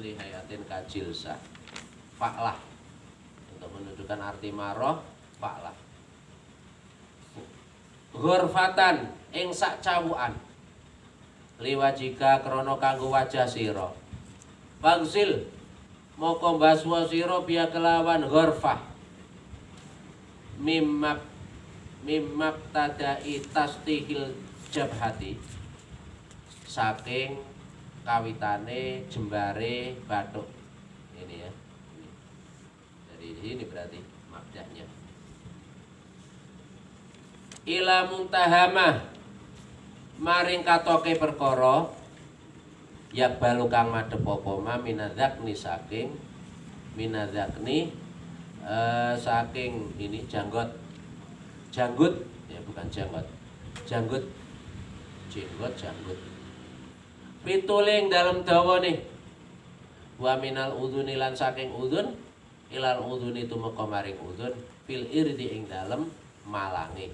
lihayatin kajilsah. Fa'lah untuk menunjukkan arti maroh, fa'lah. Ghurfatan ing sak cawukan liwajika krana kanggo wajah sira. Fagsil moko baswa sira biya kelawan ghurfah mimmak tadai tastihil jabhati saking kawitane jembare bathuk. Ini ya. Jadi ini berarti mabdahnya. Ila muntahamah maring katoke perkara yak balu kang madhep apa ma minadzakni saking minadzakni saking ini janggut ya bukan janggut janggut pituling dalam dawane wa minal udhuni lan saking udhun ilal udhuni tumeka maring udhun fil irdi ing dalem malange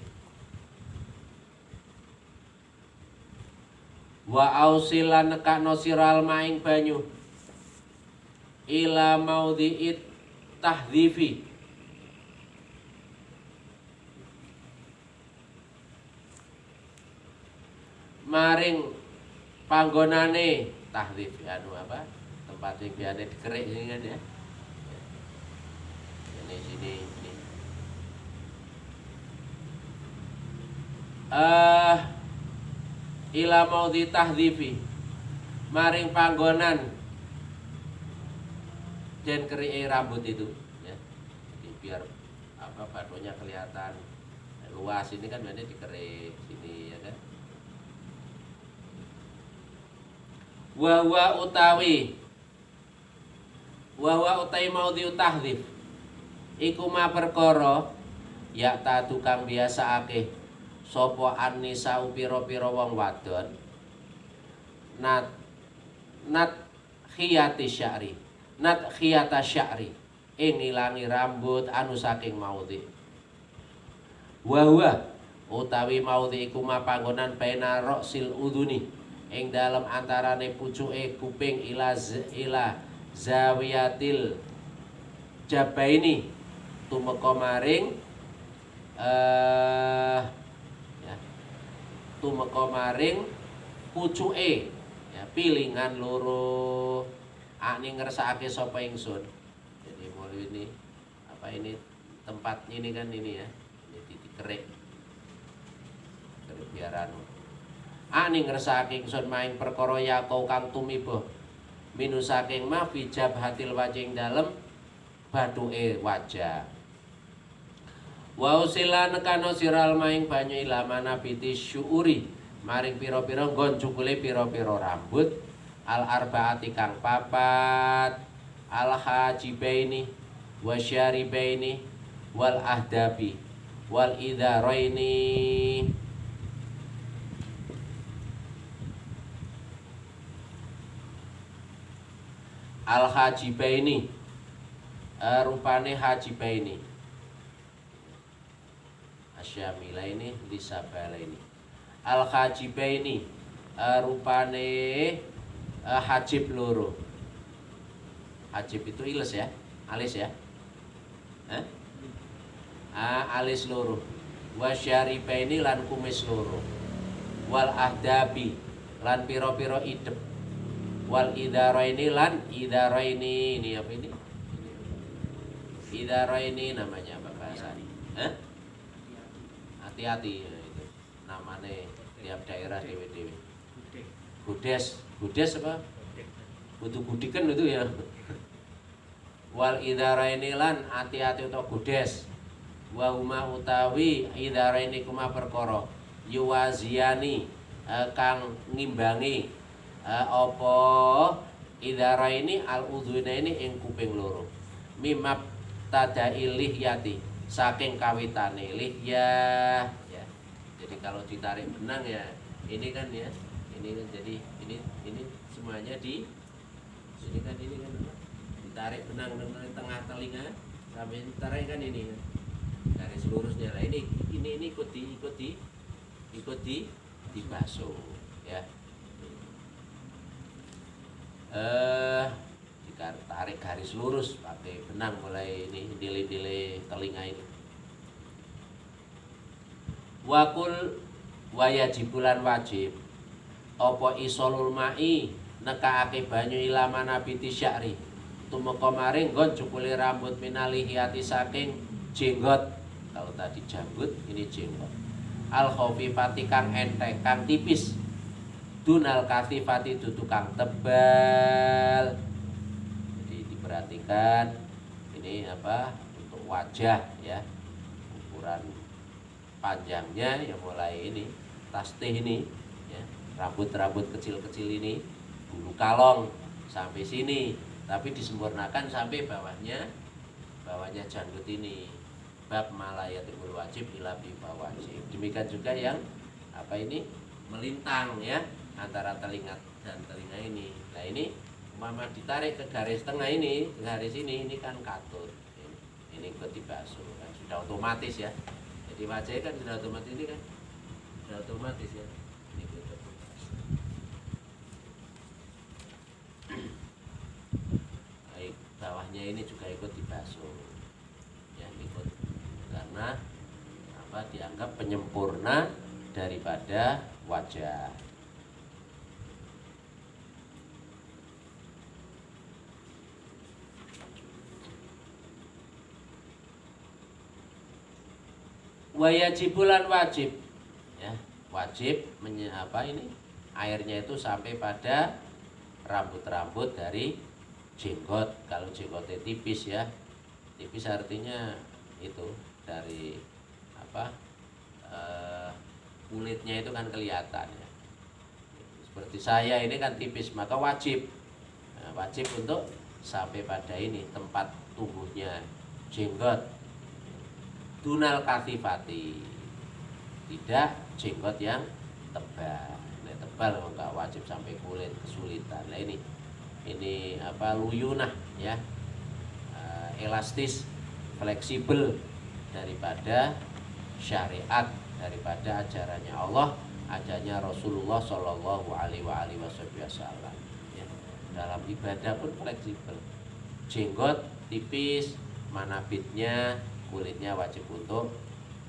wa ausilan nekakno siral maing banyu ila maudhi'it tahdhifi maring panggonane tahdhif anu apa tempat yang biasa dikerik ini kan ya sini ila maudhi tahdhifi maring panggonan dan kerik rambut itu ya. Jadi biar apa badonya kelihatan luas ini kan biasanya dikerik sini ya kan. Wa utawi maudhi tahdhif iku ma perkara ya ta tukang biasa akeh sapa annisa pira-pira wong wadon nat khiyati sya'ri nat khiyata sya'ri ing ilangi rambut anu saking maudhi wa utawi maudhi iku ma panggonan baina ra'sil udhuni ing dalem antarane pucuke kuping ila zawiyatil jabaini tumeka maring tumeka maring pucuke ya pilingan loro ani ngersakake sapa ingsun. Jadi mulai ini apa ini tempat ini kan ini ya jadi dikerik biar anu ani ngersakake ingsun maing perkara ya kau kang tumiba minu saking ma fi jabhatil wajing dalem bathuke wajah. Wa usila nekano siral maing banyu ilamana biti syuuri maring pira-pira nggon cukule pira-pira rambut al arbaati kang papat al hajibaini wasyaribaini wal ahdabi wal idharaini al hajibaini rupane hajibaini asyamilaini lisabalaini al hajibaini rupane hajib loro. Hajib itu iles ya, alis ya, alis loro. Wasyaribaini lan kumis loro. Wal ahdabi lan piro-piro idep. Wal idharaini lan idharaini ini apa ini? Idharaini namanya apa bahasanya? Hati-hati ya, itu namanya tiap daerah dewe-dewe. Gudes apa? Butuh gudikan itu ya. Wal idharaini lan hati-hati atau gudes. Wa huma utawi idharaini kuma perkara yuwaziani kang ngimbangi apa idharaini al udhunaini ing kuping loro. Mimab tada'i lihyati saking kawitane lihyah ya. Jadi kalau ditarik benang ya ini kan ya ini kan jadi ini semuanya di ini kan ditarik benang dari tengah telinga sampai ditarik kan ini kan garis lurusnya lah ini ikut dibasuh ya. garis lurus pakai benang mulai ini dile-dile telinga ini. Wakul wayajibulan wajib apa isolul mai nekaake banyu ilama nabi tisyari tumeka maring nggon cukule rambut minalihiyati saking jenggot. Kalau tadi janggut ini jenggot. Al khafifati kang enteng kang tipis dunal katifati dudu kang tebal. Jadi diperhatikan ini apa untuk wajah ya, ukuran panjangnya ya mulai ini tasbih ini ya, rambut-rambut kecil-kecil ini bulu kalong sampai sini, tapi disempurnakan sampai bawahnya janggut ini. Bab malayatul wajib ila bi wajib. Demikian juga yang apa ini melintang ya antara telinga dan telinga ini. Nah ini umpama ditarik ke garis tengah ini, ke garis ini kan katut. Ini ikut dibasuh kan sudah otomatis ya. Jadi wajahnya kan sudah otomatis ini kan. Sudah otomatis ya. Ini ikut dibasuh. Baik, bawahnya ini juga ikut dibasuh. Ya, ikut karena apa dianggap penyempurna daripada wajah. Wayajibulan wajib ya, wajib apa ini airnya itu sampai pada rambut-rambut dari jenggot. Kalau jenggotnya tipis ya, tipis artinya itu dari apa kulitnya itu kan kelihatan ya. Seperti saya ini kan tipis, maka wajib wajib untuk sampai pada ini tempat tumbuhnya jenggot. Dunal katifati, tidak jenggot yang tebal. Nah, tebal enggak wajib sampai kulit kesulitan. Nah ini apa luyunah ya, elastis, fleksibel daripada syariat, daripada ajarannya Allah, ajarannya Rasulullah Shallallahu Alaihi Wasallam. Ya. Dalam ibadah pun fleksibel. Jenggot tipis, manabitnya, kulitnya wajib untuk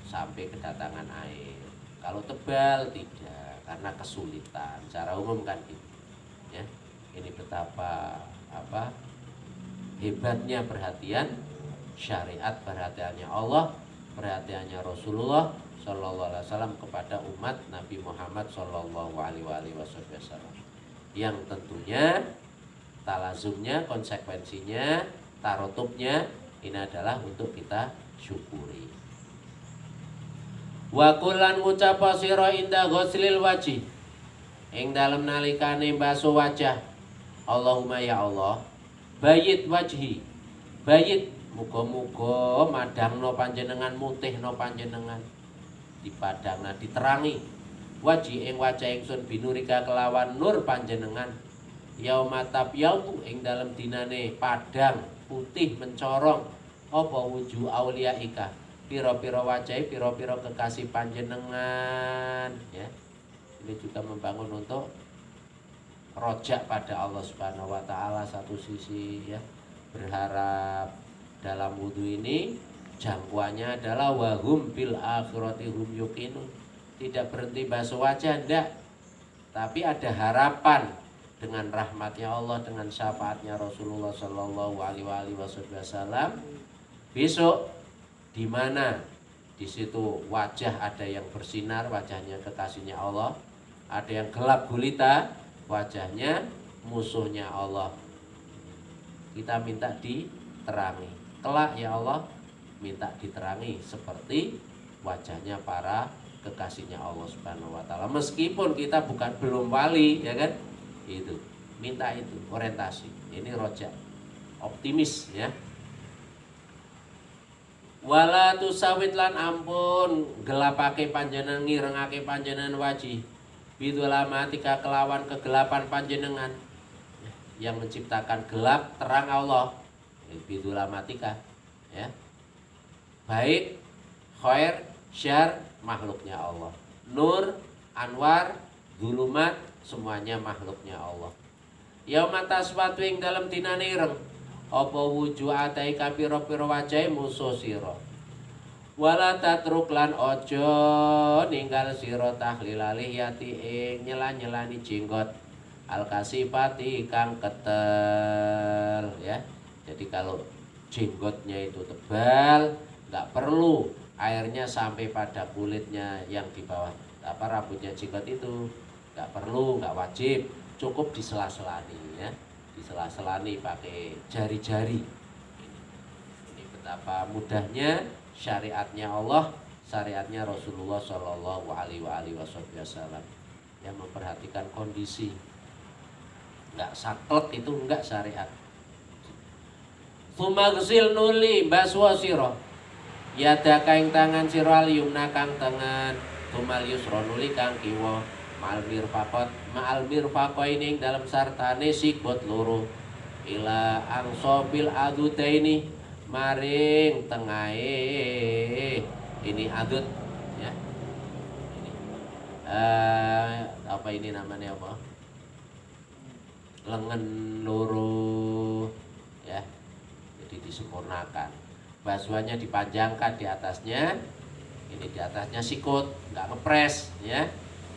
sampai kedatangan air. Kalau tebal tidak, karena kesulitan. Secara umum kan gitu. Ya. Ini betapa apa hebatnya perhatian syariat, perhatiannya Allah, perhatiannya Rasulullah Shallallahu Alaihi Wasallam kepada umat Nabi Muhammad Shallallahu Alaihi Wasallam, yang tentunya talazumnya, konsekuensinya, tarotubnya ini adalah untuk kita syukuri. Wa kullan ngucapa sira inda ghuslil wajhi ing dalem nalikane basuh wajah. Allahumma ya Allah, bayit wajhi, bayit muga-muga madangno panjenengan, mutihno panjenengan, dipadangna diterangi wajhi ing wajah ingsun binurika kelawan nur panjenengan. Yaumatab yaumu ing dalem dinane padang putih mencorong apa wujuh auliyaika, pira-pira wajahe pira-pira kekasih panjenengan ya. Ini juga membangun untuk rojak pada Allah Subhanahu wa taala satu sisi ya, berharap dalam wudhu ini jangkauannya adalah wahum bil akhirati hum yuqinun. Tidak berhenti basuh wajah enggak, tapi ada harapan dengan rahmatnya Allah, dengan syafaatnya Rasulullah Shallallahu Alaihi Wasallam. Besok di mana di situ wajah ada yang bersinar, wajahnya kekasihnya Allah, ada yang gelap gulita, wajahnya musuhnya Allah. Kita minta diterangi. Kelak ya Allah, minta diterangi seperti wajahnya para kekasihnya Allah Subhanahu wa taala. Meskipun kita belum wali ya kan? Itu. Minta itu orientasi. Ini rojak. Optimis ya. Wala tusawit lan ampun gelapake panjenengan, ngirengake panjenengan wajih bidulamatika kelawan kegelapan panjenengan yang menciptakan gelap terang Allah bidulamatika ya, baik khair syar makhluknya Allah, nur anwar zulumat semuanya makhluknya Allah. Yaumata suatu yang dalam dinane ireng apa wujuhatai ka pira-pira wajahe musuh sira. Wala tatruk lan ojo ninggal sira tahlil aliyati ing nyela-nyelani jenggot al-kasifati kang ketel ya. Jadi kalau jenggotnya itu tebal, nggak perlu airnya sampai pada kulitnya yang di bawah rambutnya jenggot itu, nggak perlu, nggak wajib, cukup disela-selani ya, disela-selani pakai jari-jari. Ini betapa mudahnya syariatnya Allah, syariatnya Rasulullah Shallallahu Alaihi Wasallam yang memperhatikan kondisi, nggak saklek itu nggak syariat. Sumagsil nuli baswa siro yada kaing tangan siro al yumna kang tangan tumal yusro nuli kang kiwa ma'al mirfaqo ini dalam sartane sikut loro ila angsobil adutaini maring tengahe ini adut ya. Ini apa ini namanya apa? Lengan loro ya. Jadi disempurnakan. Basuhannya dipanjangkan di atasnya. Ini di atasnya sikut, enggak ngepres ya.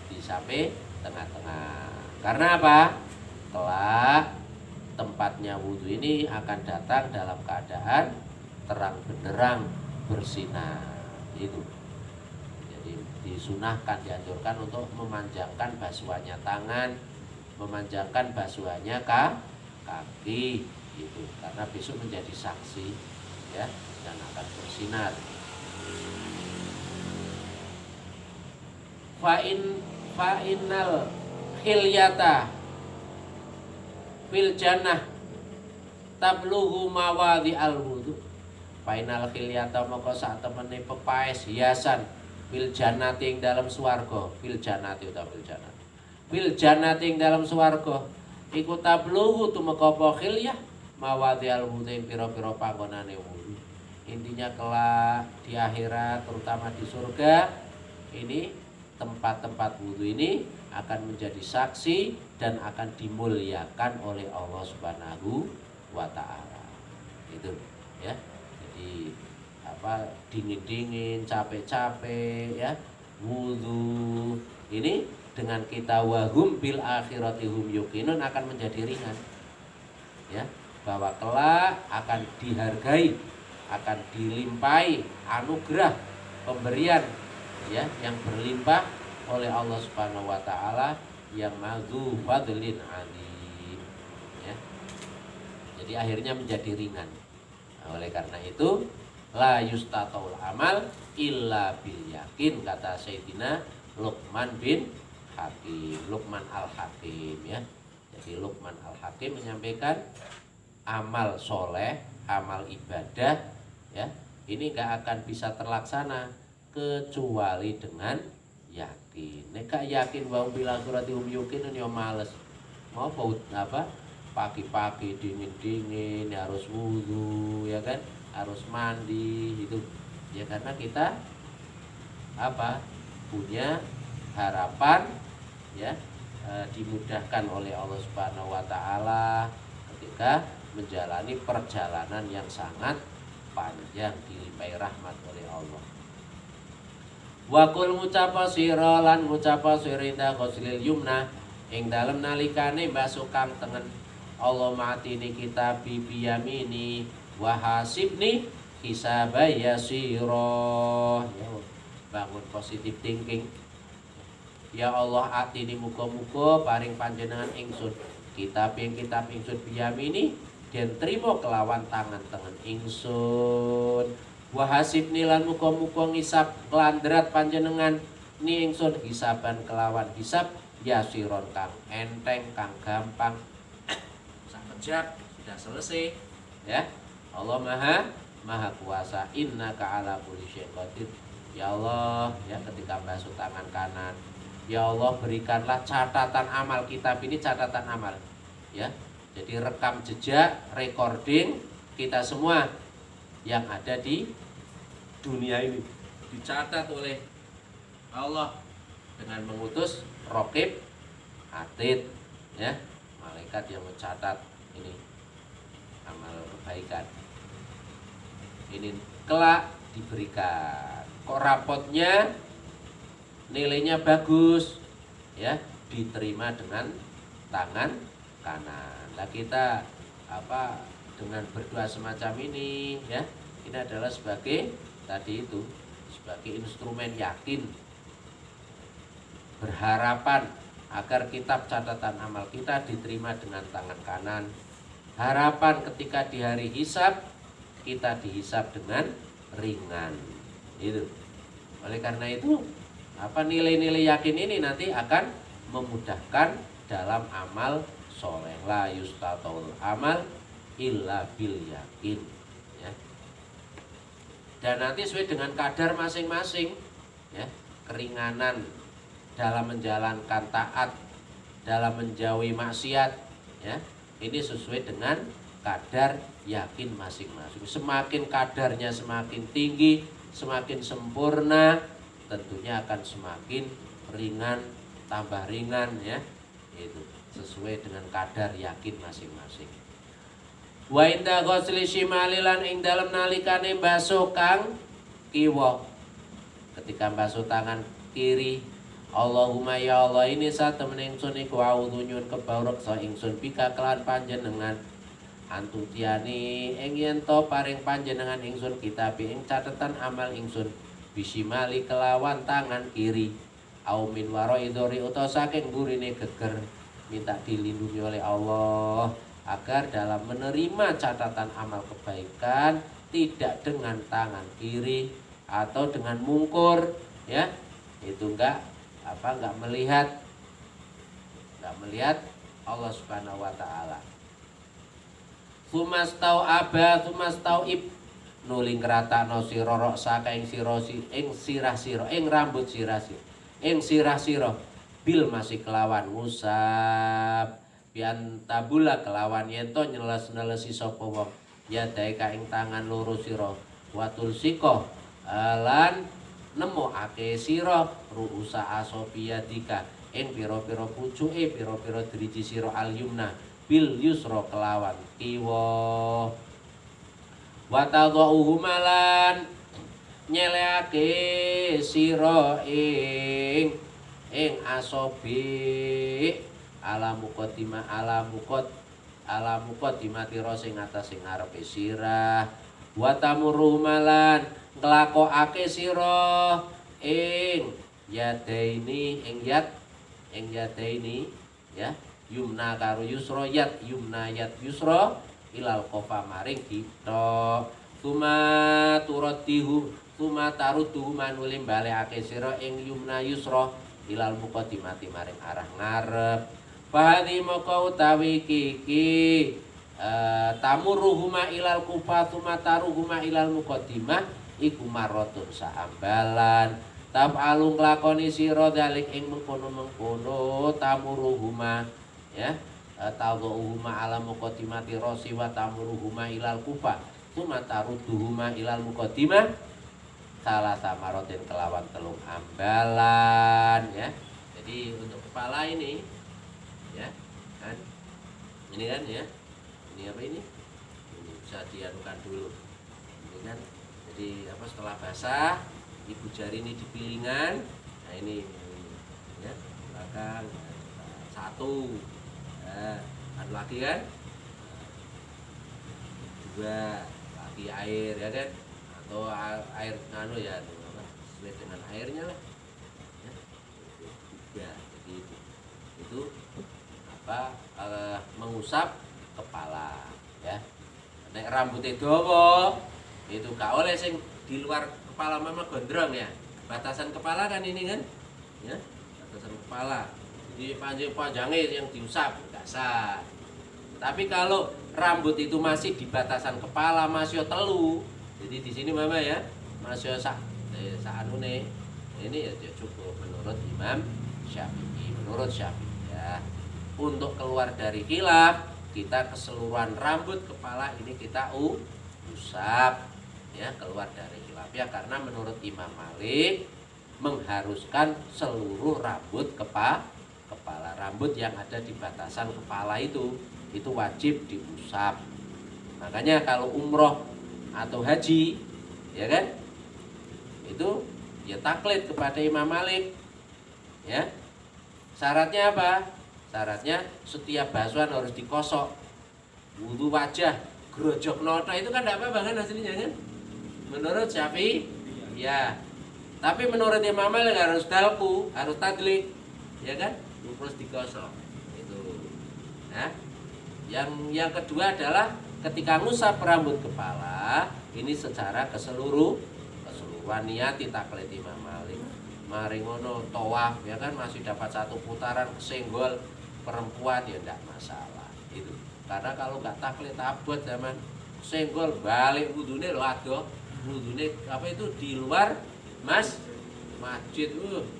Di sampai tengah-tengah. Karena apa? Kelak tempatnya wudhu ini akan datang dalam keadaan terang benderang bersinar itu. Jadi disunahkan, dianjurkan untuk memanjangkan basuhannya tangan, memanjangkan basuhannya kaki itu, karena besok menjadi saksi ya dan akan bersinar. Fa'innal khilyata fil jannah tablughu mawadhi al wudu. Fa'innal khilyata maka sak temene pepaes hiasan fil jannati ing dalam swarga, fil jannati utawa fil jannah. Fil jannati ing dalam swarga iku tablughu tumeka apa khilyah mawadhi al wudu ing pira-pira panggonane wudu. Intinya kelak di akhirat terutama di surga ini tempat-tempat wudu ini akan menjadi saksi dan akan dimuliakan oleh Allah Subhanahu wa taala. Itu ya. Jadi apa dingin-dingin, capek-capek ya, wudu ini dengan kita wahum bil akhirati hum yuqinun akan menjadi ringan. Ya, bahwa kelak akan dihargai, akan dilimpahi anugerah pemberian ya yang berlimpah oleh Allah Subhanahu wa taala yang madzu fadlin alim ya. Jadi akhirnya menjadi ringan. Nah, oleh karena itu la yustataul amal illa bil yakin kata Sayyidina Luqman bin Hakim, Luqman al-Hakim ya. Jadi Luqman al-Hakim menyampaikan amal soleh, amal ibadah ya, ini gak akan bisa terlaksana kecuali dengan yakin. Nek gak yakin wa bil akhirati hum yuqinun ya males. Mau apa? Pagi-pagi dingin-dingin harus wudu ya kan, harus mandi itu. Ya karena kita apa? Punya harapan ya dimudahkan oleh Allah Subhanahu wa taala ketika menjalani perjalanan yang sangat panjang dilimpahi rahmat oleh Allah. Wa qul ngucapa sira lan ngucapa sira inda ghuslil yumna ing dalem nalikane basuh kang tengen Allah ma'atini kitab biyamini wa hasibni hisaba yasira. Ya, bangun positive thinking. Ya Allah atini muga-muga paring panjenengan ingsun kitab ingsun biyamini dan terima kelawan tangan tengen ingsun. Wa hasibni lan muga-muga ngisab klandrat panjenengan ni ingsun hisaban kelawan hisab yasiron kang enteng kang gampang. Sekejap sudah selesai ya. Allah maha kuasa, innaka ala kulli syai'in qadir. Ya Allah ya, ketika basuh tangan kanan ya Allah berikanlah catatan amal kitab ini, catatan amal ya. Jadi rekam jejak, recording kita semua yang ada di dunia ini dicatat oleh Allah dengan mengutus Raqib Atid ya, malaikat yang mencatat ini amal kebaikan. Ini kelak diberikan. Kok rapotnya nilainya bagus, ya, diterima dengan tangan kanan. Nah kita dengan berdoa semacam ini, ya, ini adalah sebagai tadi itu, sebagai instrumen yakin, berharapan agar kitab catatan amal kita diterima dengan tangan kanan. Harapan ketika di hari hisab kita dihisab dengan ringan. Itu. Oleh karena itu, nilai-nilai yakin ini nanti akan memudahkan dalam amal soleh. La yustatul amal illa bil yakin, ya. Dan nanti sesuai dengan kadar masing-masing, ya, keringanan dalam menjalankan taat, dalam menjauhi maksiat, ya, ini sesuai dengan kadar yakin masing-masing. Semakin kadarnya semakin tinggi, semakin sempurna, tentunya akan semakin ringan, tambah ringan, ya. Itu sesuai dengan kadar yakin masing-masing. Wa inda ghusli shimalilan ing dalem nalikane basuh kang kiwa. Ketika basuh tangan kiri, Allahumma ya Allah, ini satemene ingsun iku a'udzu nyuwun kepawreksa ingsun bika kelan panjenengan antutiani ing yen to paring panjenengan ingsun kitab ing catatan amal ingsun bisimali kelawan tangan kiri au min waro idori utawa saking gurine geger. Minta dilindungi oleh Allah agar dalam menerima catatan amal kebaikan tidak dengan tangan kiri atau dengan mungkur, ya, itu enggak melihat Allah Subhanahu wa taala. Sumastau ib nuling kratakno sira rok saking sirah sira ing rambut sirah sira bil masih kelawan ngusap pian tabula kelawan yento nyeles-nelesi sapa wong ya dae ing tangan loro sira watul siko lan nemokake sira ruusa asobiyatika ing pira-pira pucuke pira-pira driji sira al yumna bil yusra kelawan kiwa wa tadhuhu malan nyeleake sira ing asobi ala muqaddimati sing atas sing ngarepe sirah wa tamurru malan nglakokake sira ing yadaini ya yumna karo yusra yumna yusra ilal qafa maring kita tuma taruduhu manulim balekake sira ing yumna yusra ilal muqaddimati maring arah ngarep. Fahadhi moko utawi kiki tamuruhuma ilal kufa tuma taruhuma ilal muqaddimah iku marotun saambalan taf'alu nglakoni sira dalik ing mengkono-mengkono tamuruhuma, ya, tadhuhuma ala muqaddimati rasi wa tamuruhuma ilal kufa tuma taruduhuma ilal muqaddimah salah samarotin kelawan telung ambalan, ya. Jadi untuk kepala ini, ya, kan ini kan, ya, ini apa ini bisa dianukan dulu ini kan. Jadi setelah basah ibu jari ini di pilingan, nah ini, ya, belakang satu, ada lagi kan, dua lagi air, ya kan, atau air ya sesuai dengan airnya lah, ya. Tiga. Jadi itu mengusap kepala, ya. Nek rambutnya dawa itu gak oleh sing di luar kepala mama gondrong, ya. Batasan kepala kan ini kan, ya, batasan kepala. Jadi panjangnya yang diusap gak sah. Tapi kalau rambut itu masih di batasan kepala masih telu, jadi di sini mama, ya, masih saanune ini ya cukup menurut Imam Syafi'i, ya. Untuk keluar dari khilaf kita keseluruhan rambut kepala ini kita usap, ya, keluar dari khilaf, ya, karena menurut Imam Malik mengharuskan seluruh rambut kepala rambut yang ada di batasan kepala itu wajib diusap. Maka Makanya kalau umroh atau haji, ya kan, itu ya taklid kepada Imam Malik, ya. Syaratnya apa? Syaratnya setiap basuhan harus dikosok, wudu wajah, gerojok noto itu kan tidak apa-apa kan hasilnya kan? Menurut Syafi'i, ya. Tapi menurut Imam Malik harus dalku, harus tadlik, ya kan? Terus digosok. Itu. Nah, yang kedua adalah ketika ngusap rambut kepala, ini secara keseluruhan niati taklid Imam Malik. Mari ngono tawaf ya kan masih dapat satu putaran kesenggol perempuan ya enggak masalah. Itu. Karena kalau enggak taklid abot zaman senggol balik wudune lho adoh. Wudune apa itu di luar masjid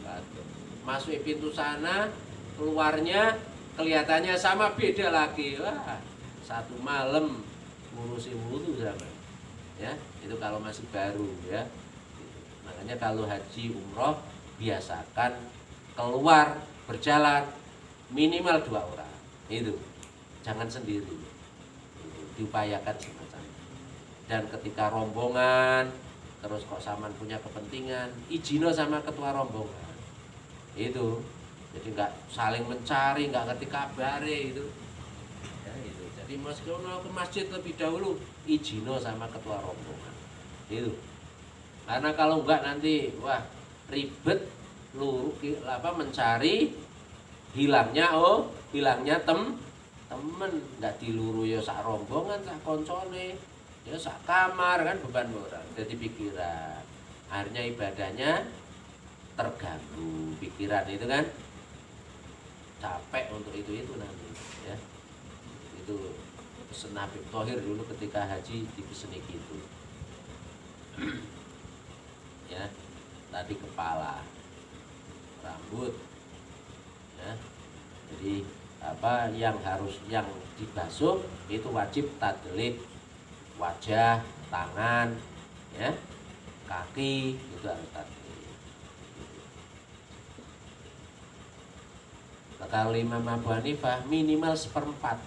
adoh. Masuk pintu sana, keluarnya kelihatannya sama beda lagi. Wah, satu malam ngurusin wudu sama. Ya, itu kalau masih baru ya. Makanya kalau haji umroh biasakan keluar berjalan minimal 2 orang. Itu. Jangan sendiri. Diupayakan semacam. Dan ketika rombongan terus kok saman punya kepentingan, izino sama ketua rombongan. Itu. Jadi enggak saling mencari, enggak ngerti kabare itu. Ya, itu. Jadi meskipun ke masjid lebih dahulu, izino sama ketua rombongan. Itu. Karena kalau enggak nanti wah ribet lu mencari hilangnya temen enggak diluru ya sak rombongan sak koncone ya sak kamar kan beban orang jadi pikiran akhirnya ibadahnya terganggu pikiran itu kan capek untuk itu nanti ya itu pesen Habib Thohir dulu ketika haji dipeseni gitu ya tadi kepala rambut ya jadi apa yang dibasuh itu wajib tadlib wajah tangan ya kaki itu harus tadlib. Kalau Imam Abu Hanifah minimal 1/4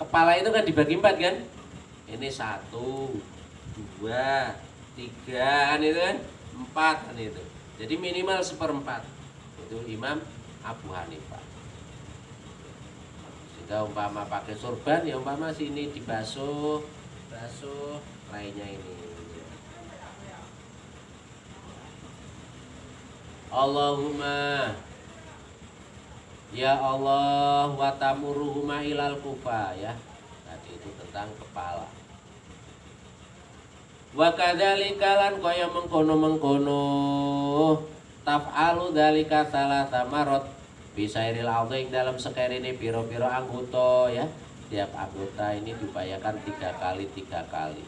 kepala itu kan dibagi 4 kan ini 1 2 3 kan itu kan 4 kan itu. Jadi minimal 1/4 itu Imam Abu Hanifah. Sehingga umpama pakai sorban ya umpama sini dibasuh lainnya ini. Allahumma ya Allah wa tamuruhuma ilal kufa ya. Tadi itu tentang kepala. Wa kadzalika lan kaya mengkono-mengkono taf'alu dzalika salasa marot bisairil a'dha dalam sekerine piro-piro anggota ya. Tiap anggota ini diupayakan 3 kali.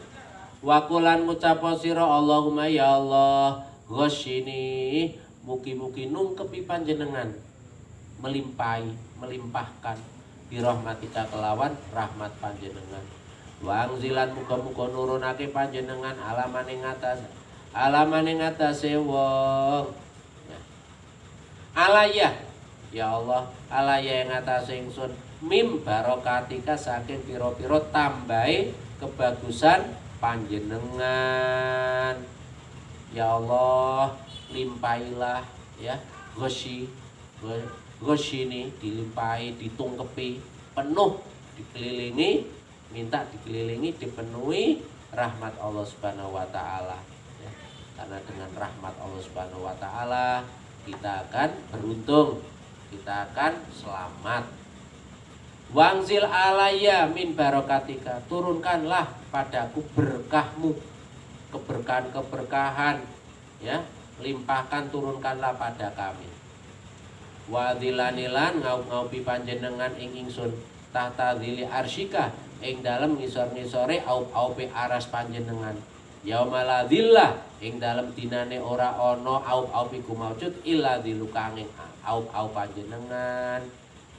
Wa qulan ngucapo sira Allahumma ya Allah ghasyini mugi-mugi nungkepi panjenengan melimpahkan birahmatika kelawan rahmat panjenengan. Wangzilan muga-muga nurunake panjenengan alamane ngatasé wong ya. Alaya ya Allah alaya yang ngatasé ingsun mim barokatika saking pira-pira tambahe kebagusan panjenengan ya Allah limpailah ya gosyini dilimpahi ditungkepi penuh dikelilingi minta dikelilingi dipenuhi rahmat Allah Subhanahu wa taala ya. Karena dengan rahmat Allah Subhanahu wa taala kita akan beruntung, kita akan selamat. Wangzil alayya min barokatika turunkanlah padaku berkahmu keberkahan ya limpahkan turunkanlah pada kami. Wadilanilan ngaup-ngaupi panjenengan ing ingsun tahta dzili arsyika ing dalem ngisor-ngisore aup-aupe aras panjenengan yaumala dzillah ing dalem dinane ora ana aup-aup iku maujud illa dzilukanging aup-aup panjenengan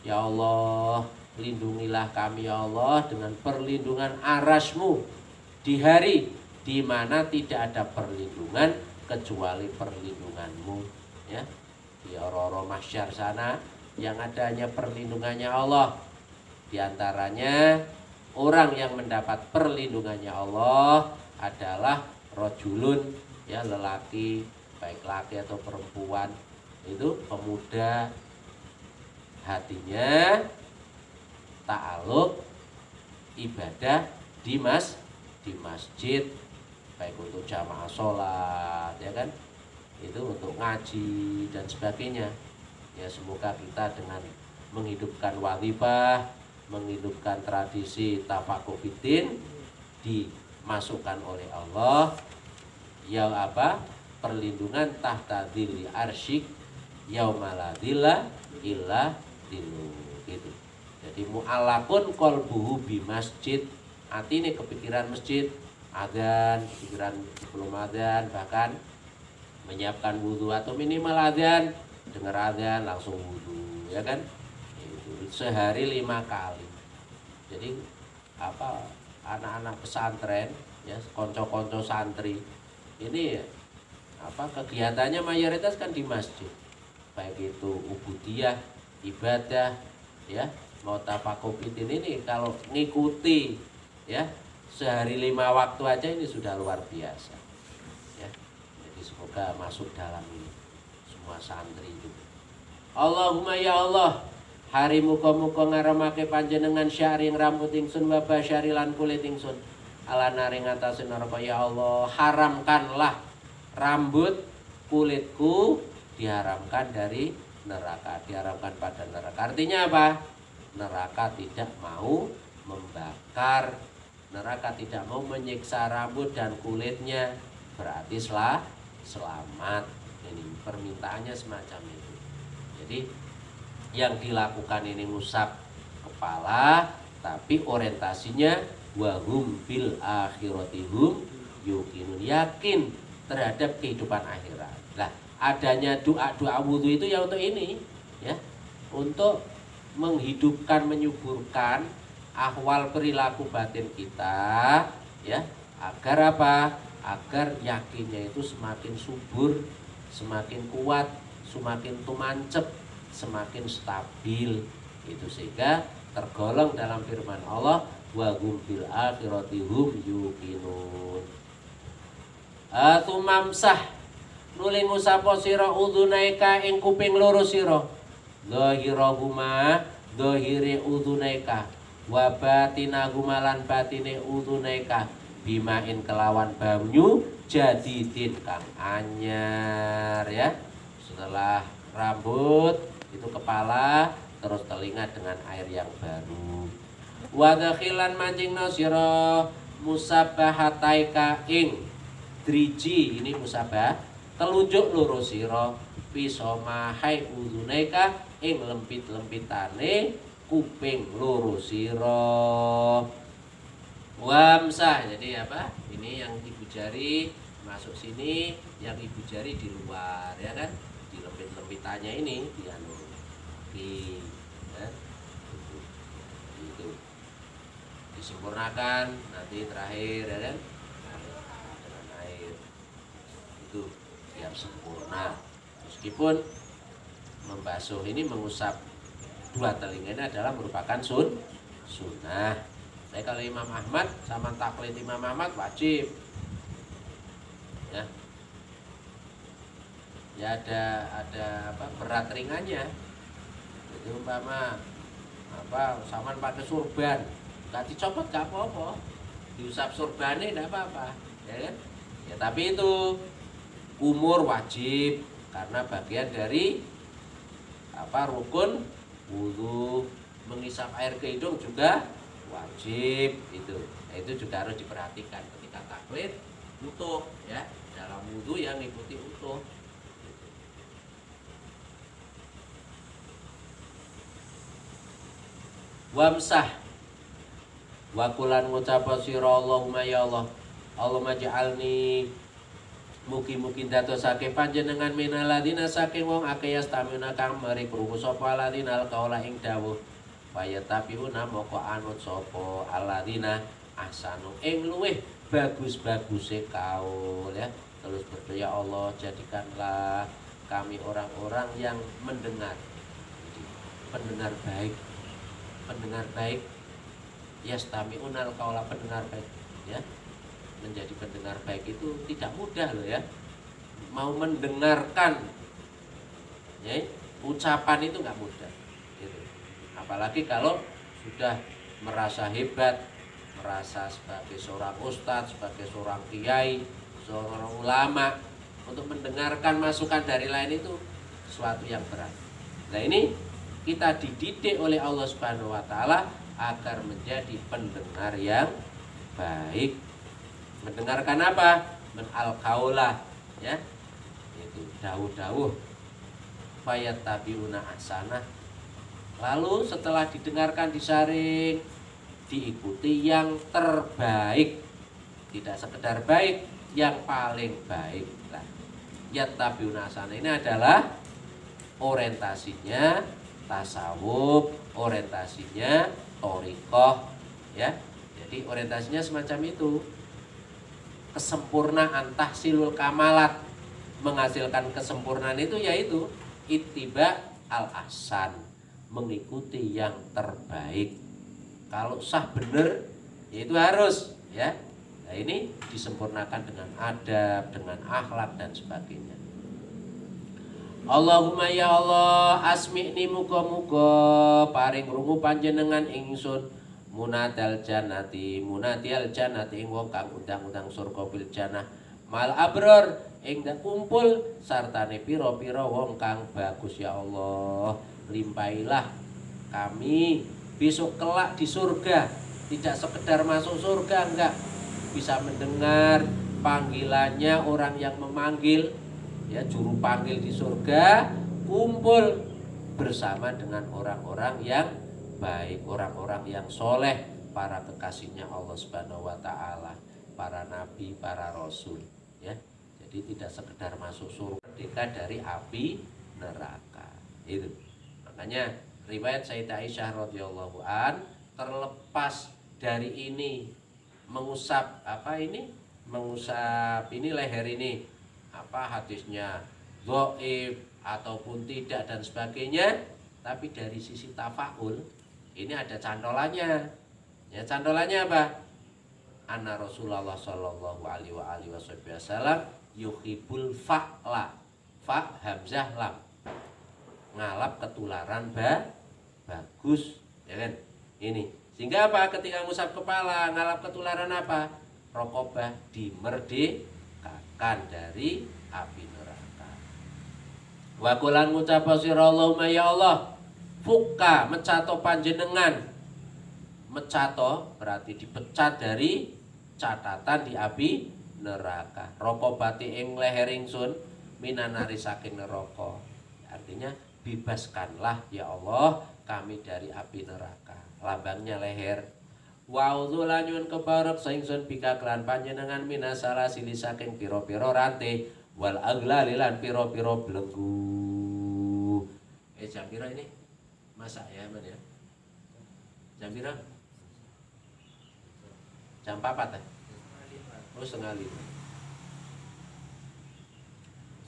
ya Allah lindungilah kami ya Allah dengan perlindungan arasmu di hari di mana tidak ada perlindungan kecuali perlindunganmu ya di ora-ora mahsyar sana yang adanya perlindungannya Allah di antaranya orang yang mendapat perlindungannya Allah adalah rojulun, ya, lelaki, baik laki atau perempuan, itu pemuda, hatinya ta'aluk ibadah di masjid, baik untuk jamaah sholat, ya kan, itu untuk ngaji dan sebagainya. Ya, semoga kita dengan menghidupkan wadhifah, menghidupkan tradisi tafakuh fiddin, dimasukkan oleh Allah ya apa, perlindungan tahta dhilli arsyik yaumala dhilla illa dhillu, gitu. Jadi mu'allakun qalbuhu bi masjid, hati ini kepikiran masjid, adzan, pikiran sebelum adzan, bahkan menyiapkan wudhu atau minimal adzan, dengar adzan langsung wudhu, ya kan, itu sehari 5 kali. Jadi apa, anak-anak pesantren, ya, konco-konco santri ini apa, kegiatannya mayoritas kan di masjid, baik itu ubudiyah, ibadah, ya, mau tafakuh fiddin ini kalau ngikuti, ya, sehari 5 waktu aja ini sudah luar biasa, ya. Jadi semoga masuk dalam ini semua santri itu. Allahumma ya Allah, hari muka-muka ngaramake panjenengan syaring rambut ingsun wa basyari lan kulit ingsun ala naring atasin neraka. Ya Allah, haramkanlah rambut kulitku, diharamkan dari neraka, diharamkan pada neraka. Artinya apa? Neraka tidak mau membakar, neraka tidak mau menyiksa rambut dan kulitnya, berarti selamat. Ini permintaannya semacam itu. Jadi yang dilakukan ini ngusap kepala, tapi orientasinya wahum bil akhiratihum yuqinun, yakin terhadap kehidupan akhirat. Nah, adanya doa wudhu itu ya untuk ini, ya, untuk menghidupkan, menyuburkan ahwal perilaku batin kita, ya, agar apa? Agar yakinnya itu semakin subur, semakin kuat, semakin tumancep, semakin stabil, itu sehingga tergolong dalam firman Allah wa hum bil akhirati hum yuqinun. Tumamsah nuli ngusapa sira udhunaika ing kuping loro sira, dhahirahuma dhahire udhunaika wa batinahuma lan batine udhunaika bimain kelawan banyu jadidin kang anyar, ya. Setelah rambut itu kepala, terus telinga dengan air yang baru. Wa dakhilan mancingna sira musabbahataika ing driji, ini musabah telunjuk loro sira pisomahai udhunaika ing lempit-lempitane kuping loro sira. Wamsah, jadi apa? Ini yang ibu jari masuk sini, yang ibu jari di luar, ya kan? Di lempit-lempitannya ini ya, itu disempurnakan nanti terakhir, ya kan? Dengan air itu biar sempurna. Meskipun membasuh ini, mengusap 2 telinga ini adalah merupakan sunnah. Tapi kalau Imam Ahmad sama taklid Imam Ahmad wajib, ya. Ya ada apa, berat ringannya. Jadi umpama apa, saman pakai surban, nggak dicopot nggak apa-apa, diusap surbannya nggak apa-apa, ya kan? Ya tapi itu kumur wajib karena bagian dari apa, rukun wudhu. Mengisap air ke hidung juga wajib itu. Nah, itu juga harus diperhatikan ketika taklid utuh, ya, dalam wudhu yang ngikuti utuh. Wamsah wakulan ngucapa sira Allahumma ya Allah, Allahumma ja'alni mugi-mugi dadosake panjenengan minaladina saking wong akeh yastamina kang mari krungu sapa aladina alqaula ing dawuh Faya tabiuna moko anut sapa aladina ahsanu ing luweh bagus-baguse kaul, ya. Terus berdoa, ya Allah jadikanlah kami orang-orang yang mendengar, pendengar baik, yastami'unal qaula, pendengar baik, ya. Menjadi pendengar baik itu tidak mudah loh ya. Mau mendengarkan ya, ucapan itu nggak mudah gitu. Apalagi kalau sudah merasa hebat, merasa sebagai seorang ustadz, sebagai seorang kiai, seorang ulama, untuk mendengarkan masukan dari lain itu sesuatu yang berat. Nah ini kita dididik oleh Allah Subhanahu wa Ta'ala agar menjadi pendengar yang baik. Mendengarkan apa? Al-qaulah, ya, itu dawuh-dawuh, fayattabi'una ahsanah. Lalu setelah didengarkan, disaring, diikuti yang terbaik, tidak sekedar baik, yang paling baik. Nah, yattabi'una ahsanah ini adalah orientasinya tasawuf, orientasinya thariqah, ya. Jadi orientasinya semacam itu. Kesempurnaan, tahsilul kamalat, menghasilkan kesempurnaan itu yaitu ittiba al-ahsan, mengikuti yang terbaik. Kalau sah benar, yaitu harus, ya. Nah ini disempurnakan dengan adab, dengan akhlak dan sebagainya. Allahumma ya Allah, asmi'ni muga-muga paring rungu panjenengan ingsun munadal jannati, munadial jannati ing wong kang undang-undang surga bil jannah mal abror ing kumpul sartane pira-pira wong kang bagus. Ya Allah, limpailah kami besok kelak di surga, tidak sekedar masuk surga, enggak, bisa mendengar panggilannya orang yang memanggil, ya, juru panggil di surga, kumpul bersama dengan orang-orang yang baik, orang-orang yang soleh, para kekasihnya Allah Subhanahu wa Ta'ala, para nabi, para rasul, ya. Jadi tidak sekedar masuk surga, merdeka dari api neraka. Itu makanya riwayat Sayyidah Aisyah radhiyallahu an, terlepas dari ini mengusap mengusap ini leher ini, hadisnya dhaif ataupun tidak dan sebagainya, tapi dari sisi tafaul ini ada cantolannya. Ya, cantolannya apa? Anna Rasulullah sallallahu alaihi wasallam yuhibbul fa'la, fa hamzah lam, ngalap ketularan bagus, ya kan? Ini sehingga apa? Ketika ngusap kepala, ngalap ketularan apa? Rokobah, dimerdekakan dari api neraka. Wa qulan ngucapa sira Allahumma ya Allah, fuka mecato panjenengan. Mecato berarti dipecat dari catatan di api neraka. Rokobati ing leher ingsun minanari saking neraka. Artinya bebaskanlah ya Allah kami dari api neraka. Lambangnya leher. Wa udzulan nyuwun kebarek saingsun bika kelan panjenengan minasala sili saking pira-pira rantai wal aglali lan pira-pira belenggu. Jam pira ini? Masak ya, Man ya. Jam pira? Jam 4 ya? Oh, setengah 5.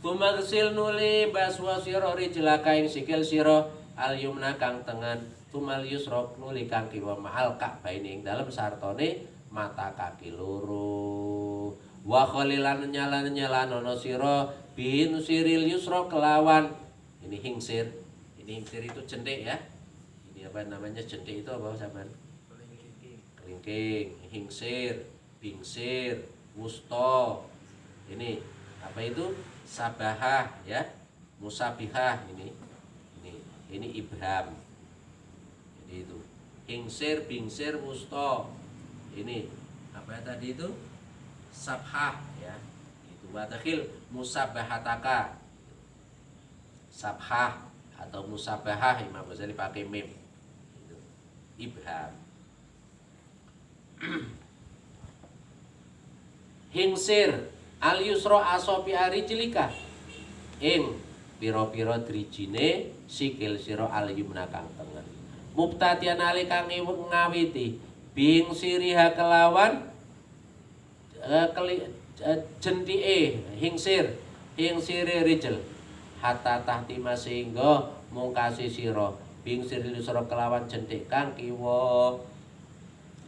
Tumaghsil nuli baswa sira rijlaka ing sikil sira al yumna kang tengen, tumal yusra nuli kang kiwa mahal ka'bain ing dalem sartone mata kaki loro. Wa khalilan nyalan-nyalanono sira bin siril yusra kelawan ini hingsir. Ini hingsir itu jentik ya. Ini apa namanya jentik itu apa sampean? Kelingking, hingsir, bingsir, wusto. Ini apa itu? Sabahah ya. Musabihah ini ibham. Jadi itu hingsir, bingsir, wusto. Ini apa ya tadi itu? Sabhah ya. Itu wadakhil musabahataka. Sabhah atau musabahah, Imam Ghazali pakai mim. Itu ibham. Hingsir al yusra asopi arijlika ing pira-pira drijine sikil sira al yumna kang tengen. Mubtadian ali kang ngawiti bing siriha kelawan jentike hingsire rijl hatta tahtima sehingga mungkasi sira bing siril sira kelawan jentik kang kiwa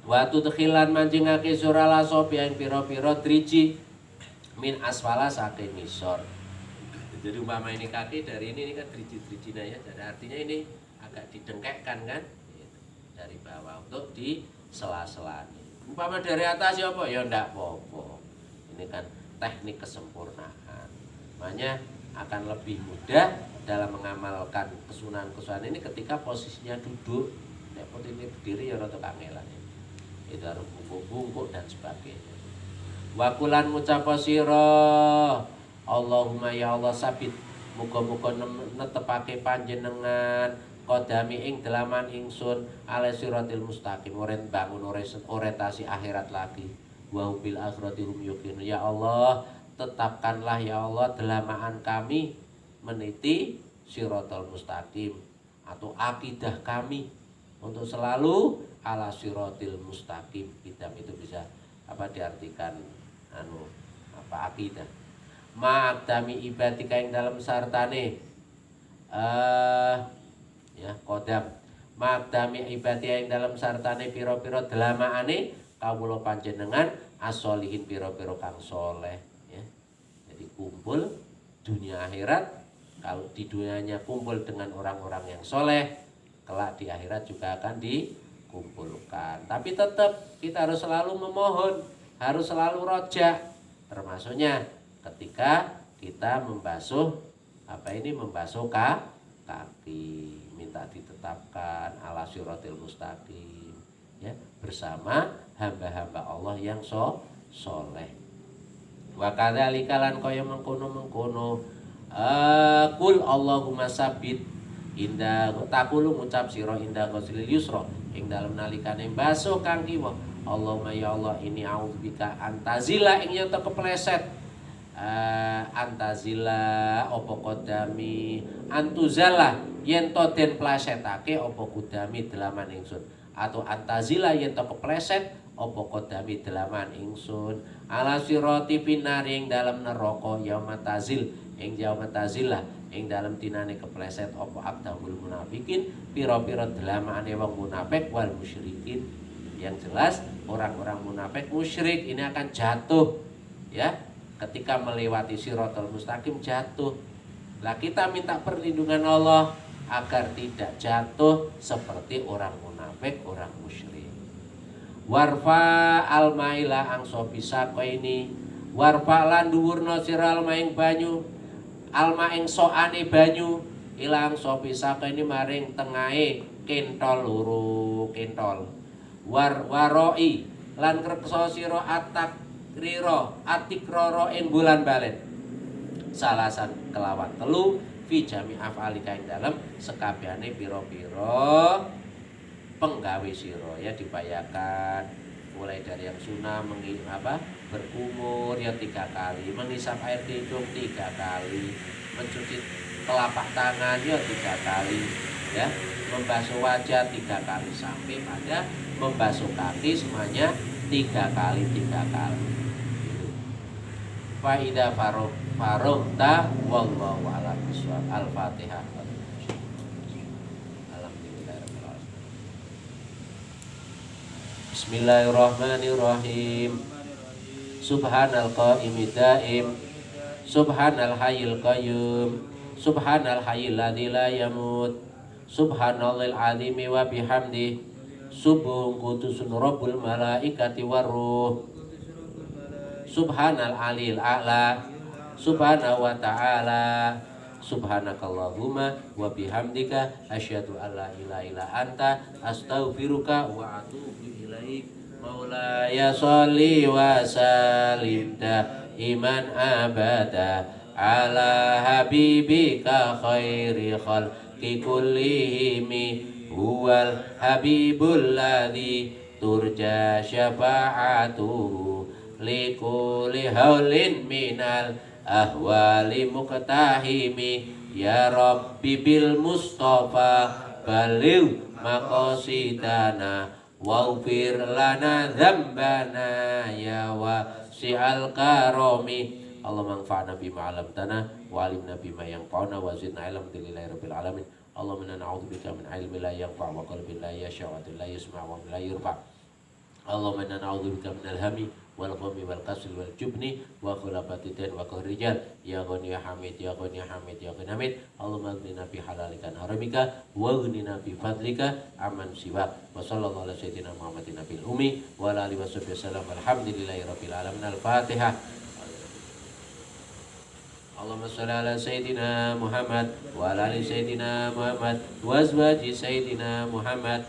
Wa tudkhilan manjingake sira lasobi ing pira-pira driji min asfala saking ngisor. Jadi umpama ini kaki dari ini kan driji-drijinya ya. Jadi artinya ini agak didengkekkan kan dari bawah untuk di sela-sela. Umpama dari atas ya apa? Ya ndak apa-apa. Ini kan teknik kesempurnaan. Makanya akan lebih mudah dalam mengamalkan kesunahan-kesunahan ini ketika posisinya duduk. Nek posisi berdiri ya rada kangelan. Itu harus bungkuk-bungkuk dan sebagainya. Wakulan ngucapa sira Allahumma ya Allah sabit muga-muga netepake panjenengan kodami ing dalaman ingsun ala siratil mustaqim oren bangun orientasi akhirat lagi wa bil akhirati hum yuqin. Ya Allah tetapkanlah ya Allah dalamaan kami meniti siratal mustaqim atau akidah kami untuk selalu ala siratil mustaqim. Kita itu bisa apa diartikan akidah ma'adami ibadika yang dalam sartane ya kodam ma'adami ibadika yang dalam sartane piro-piro delamaane kawula panjenengan as-solihin piro-piro kang soleh ya. Jadi kumpul dunia akhirat. Kalau di dunianya kumpul dengan orang-orang yang soleh, kelak di akhirat juga akan dikumpulkan. Tapi tetap kita harus selalu memohon, harus selalu rojak, termasuknya ketika kita membasuh membasuh kaki, minta ditetapkan ala siratil mustaqim ya bersama hamba-hamba Allah yang soleh. Wa kadzalika lan kaya mengkono kul Allahumma sabit inda takulu ngucap sira inda ghuslil yusra ing dalem nalikane basuh kang kiwa. Allahumma ya Allah ini a'udzubika antazila ing yen kepleset antazila opo kodami antuzala yen to den plesetake opo kudami delaman ingsun atau antazila yen to kepleset opo kodami delaman ingsun ala sirati pinari ing dalam neraka yaumatazil ing yaumatazila ing dalam tinane kepleset opo akdamul munafikin pira-pira delamane wong munafik wal musyrikin. Yang jelas orang-orang munafik musyrik ini akan jatuh ya ketika melewati siratal mustaqim jatuh. Lah kita minta perlindungan Allah agar tidak jatuh seperti orang munafik, orang musyrik. Warfa almaila angso bisa ko ini warfa lan dhuwurna siral maing banyu alma ing soane banyu ilang so bisa ko ini maring tengahe kentol loro kentol waroi lan kreksa sira atikroro ing bulan balen salasan kelawan telu fi jami afalika ing dalem sekabehane pira-pira penggawe sira ya dibayarkan mulai dari yang sunah berkumur ya 3 kali, mengisap air hidung 3 kali, mencuci telapak tangan ya 3 kali ya, membasuh wajah 3 kali sampai pada membasuh kaki semuanya 3 kali. Fa idza faragta wallahu a'lam bishawab. Al-Fatihah. Bismillahirrahmanirrahim. Subhanal qaimi daim, subhanal hayyil qayyum, subhanal hayyil ladzi la yamut, subhanallahil azimi wa bihamdi, subuhun qudusun rabbul malaikati waruh, subhanal alil a'la, subhanahu wa ta'ala, subhanakallahumma wa bihamdika asyhadu an la ilaha illa anta astaghfiruka wa atubu ilaik. Maulaya sholli wa sallim iman abada ala habibika khairi khalqi kullihimi huwal habibul ladzi turja syafa'atuhu likulli haulin minal ahwali muqtahimi ya rabbi bil mustafa baligh maqasidana waghfir lana dzambana ya wasi'al karami. Allah manfa'na bima 'allamtana wa 'allimna bima yanfa'una wa zidna ilman lillahi rabbil alamin. Allahumma inna na'udzubika min ilmin la yanfa' wa qalbin la yasha' wa la yusma' wa la yurfa'. Allahumma inna na'udzubika minal hammi wal ghammi wal kasri wal jubni wa khilafati din wa qahri rijal ya ghani ya hamid ya ghani ya hamid ya ghani hamid. Allahumma aghnina bi halalika an haramika wa aghnina bi fadlika amman siwak. Wa sallallahu ala sayyidina Muhammadin nabiyil ummi wa ala alihi washabbihi wasallam. Alhamdulillahi rabbil alamin. Al-Fatihah. Allahumma shalli ala sayyidina Muhammad wa ala ali sayyidina Muhammad wa azwaji sayyidina Muhammad